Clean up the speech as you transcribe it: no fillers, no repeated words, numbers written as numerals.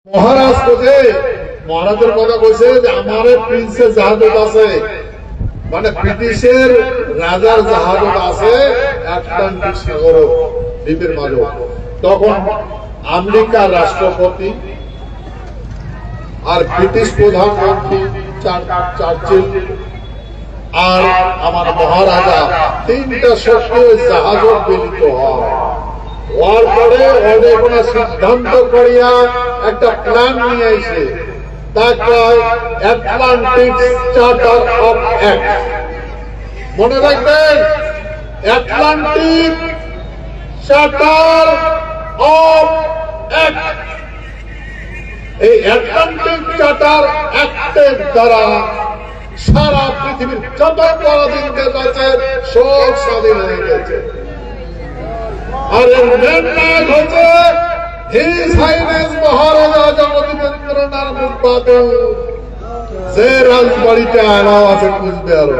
মহারাজ কোথায় মহারাজের কথা কইছে যে আমার প্রিন্সের জাহাজত আছে, মানে ব্রিটিশের রাজার জাহাজত আছে আটলান্টিক সাগর দ্বীপের মাঝে। তখন আমেরিকার রাষ্ট্রপতি আর ব্রিটিশ প্রধানমন্ত্রী চার্চিল আর আমার মহারাজা তিনটা শক্তি জাহাজত মিলিত হয়। হওয়ার পরে ওদের কোন সিদ্ধান্ত করিয়া একটা প্ল্যান নিয়ে এসে তাকে আটলান্টিক চার্টার অফ অ্যাক্ট, মনে রাখবেন আটলান্টিক চার্টার অফ অ্যাক্ট। এই আটলান্টিক চার্টার অ্যাক্টের দ্বারা সারা পৃথিবীর যত পরাধীনদের কাছে সব স্বাধীন হয়ে গেছে। আর এর নির্ণয় হচ্ছে হিজ হাইনেস মহারাজা জগদীন্দ্রনাথ মুখপাত্র, যে রাজবাড়িতে আনা আছে কুচবিহার।